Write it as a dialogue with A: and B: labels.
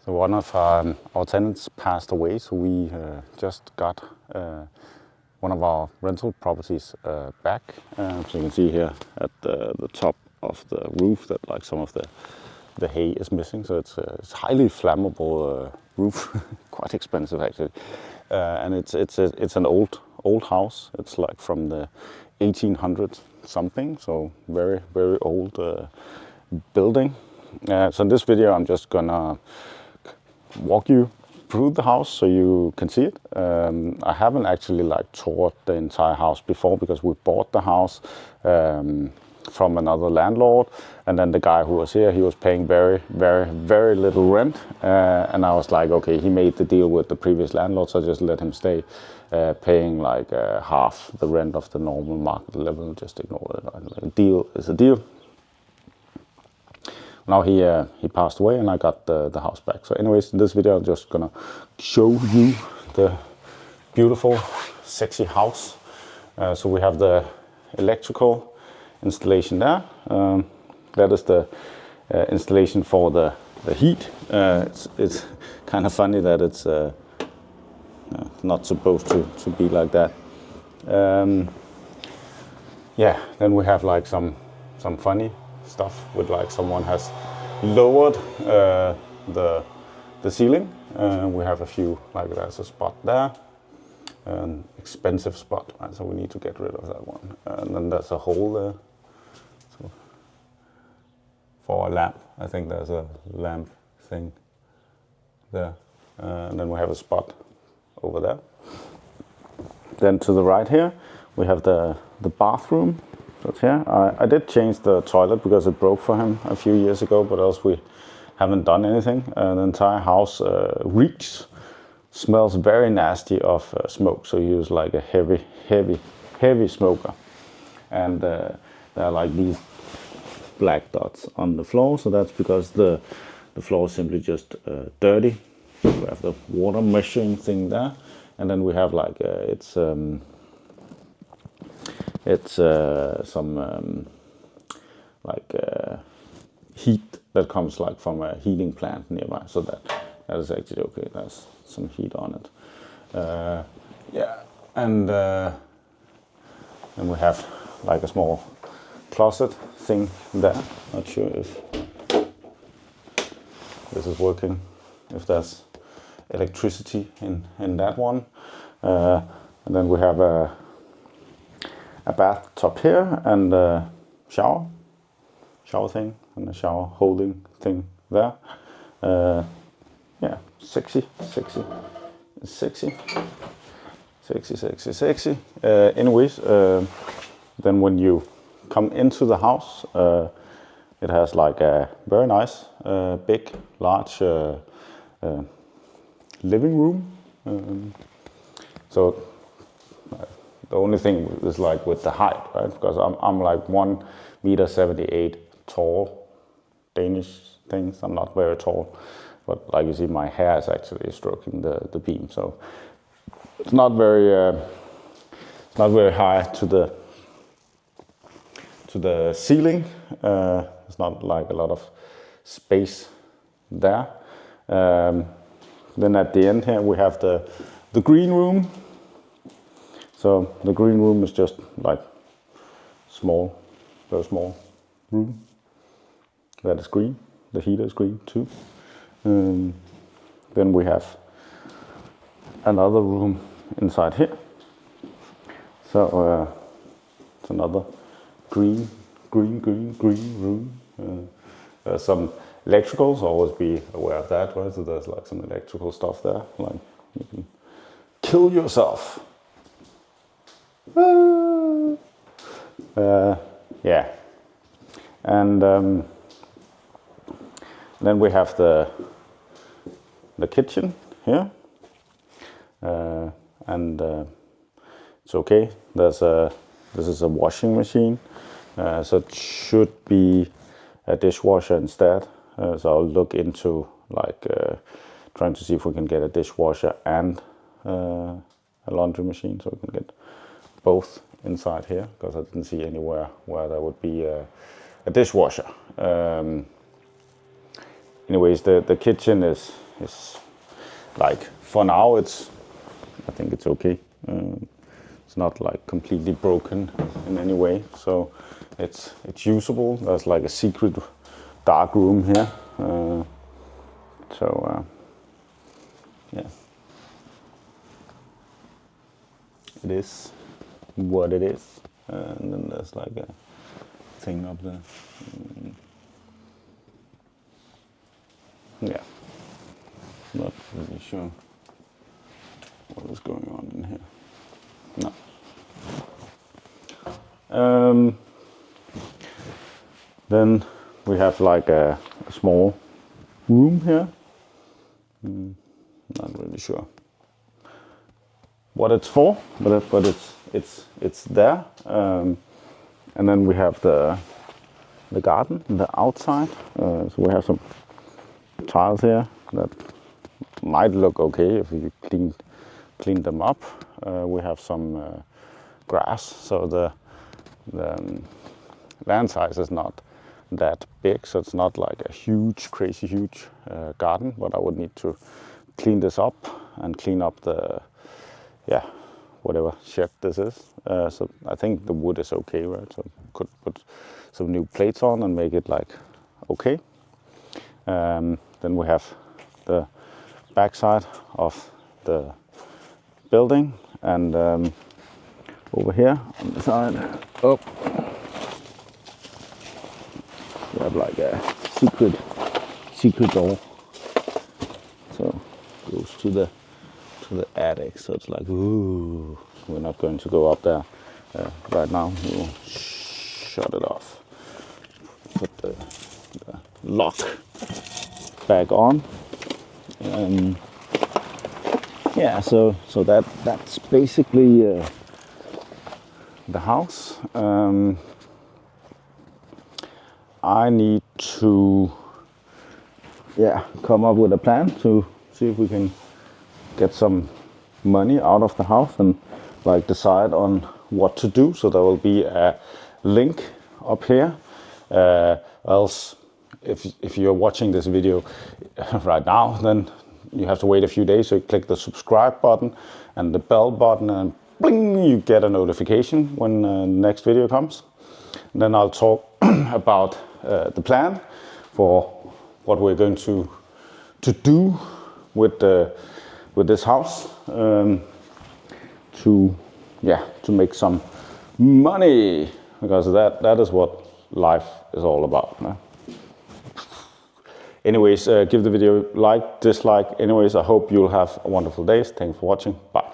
A: One of our tenants passed away, so we just got one of our rental properties back. So you can see here at the top of the roof that like some of the hay is missing. So it's highly flammable roof, quite expensive actually, and it's an old house. It's like from the 1800 something, so very old building. So in this video I'm just gonna walk you through the house so you can see it. I haven't actually like toured the entire house before because we bought the house from another landlord, and then the guy who was here, he was paying very little rent, and I was like, okay, he made the deal with the previous landlord, so I just let him stay paying like half the rent of the normal market level. Just ignore it. A deal is a deal. Now he passed away and I got the house back. So anyways, in this video I'm just gonna show you the beautiful, sexy house. So we have the electrical installation there. That is the installation for the heat. It's kind of funny that it's not supposed to be like that. Yeah, then we have like some funny stuff with like someone has lowered the ceiling. We have a few, like there's a spot there, an expensive spot, right? So we need to get rid of that one. And then there's a hole there so for a lamp. I think there's a lamp thing there. And then we have a spot over there. Then to the right here we have the bathroom. So it's here. I did change the toilet because it broke for him a few years ago, but else we haven't done anything. The entire house smells very nasty of smoke. So he was like a heavy smoker. And there are like these black dots on the floor. So that's because the floor is simply just dirty. We have the water measuring thing there. And then we have like, it's some heat that comes like from a heating plant nearby, so that is actually okay. There's some heat on it. Yeah, and then we have like a small closet thing there. Not sure if this is working, if there's electricity in that one. And then we have a bathtub here and a shower thing and a shower holding thing there. Yeah, sexy. Anyways, then when you come into the house, it has like a very nice, big, large living room. So the only thing is like with the height, right? Because I'm like 1.78 meters tall, Danish things. I'm not very tall, but like you see, my hair is actually stroking the beam. So it's not very high to the ceiling. It's not like a lot of space there. Then at the end here we have the green room. So the green room is just like very small room. That is green. The heater is green too. Then we have another room inside here. So it's another green room. There's some electricals. Always be aware of that, right? So there's like some electrical stuff there. Like you can kill yourself. Yeah, and then we have the kitchen here, and it's okay. This is a washing machine, so it should be a dishwasher instead. So I'll look into like trying to see if we can get a dishwasher and a laundry machine, so we can get both inside here, because I didn't see anywhere where there would be a dishwasher. Anyways, the kitchen is is like, for now I think it's okay. It's not like completely broken in any way, so it's usable. There's like a secret dark room here, yeah, it is what it is. And then there's like a thing up there. Yeah, not really sure what is going on in here. No. Then we have like a small room here. Not really sure what it's for, but it's there. And then we have the garden, the outside. So we have some tiles here that might look okay if you clean them up. We have some grass, so the land size is not that big, so it's not like a huge, crazy huge garden, but I would need to clean this up and clean up the, yeah, whatever shed this is. So I think the wood is okay, right? So could put some new plates on and make it like okay. Then we have the backside of the building, and over here on the side, we have like a secret door. So it goes to the attic. So it's like, ooh, we're not going to go up there right now. We'll shut it off. Put the lock back on. Yeah, so that's basically the house. I need to come up with a plan to see if we can get some money out of the house and like decide on what to do. So there will be a link up here. Else, if you're watching this video right now, then you have to wait a few days. So you click the subscribe button and the bell button, and bling, you get a notification when the next video comes. And then I'll talk about the plan for what we're going to do with this house, to make some money, because that is what life is all about. No? Anyways, give the video like, dislike. Anyways, I hope you'll have a wonderful day. Thanks for watching. Bye.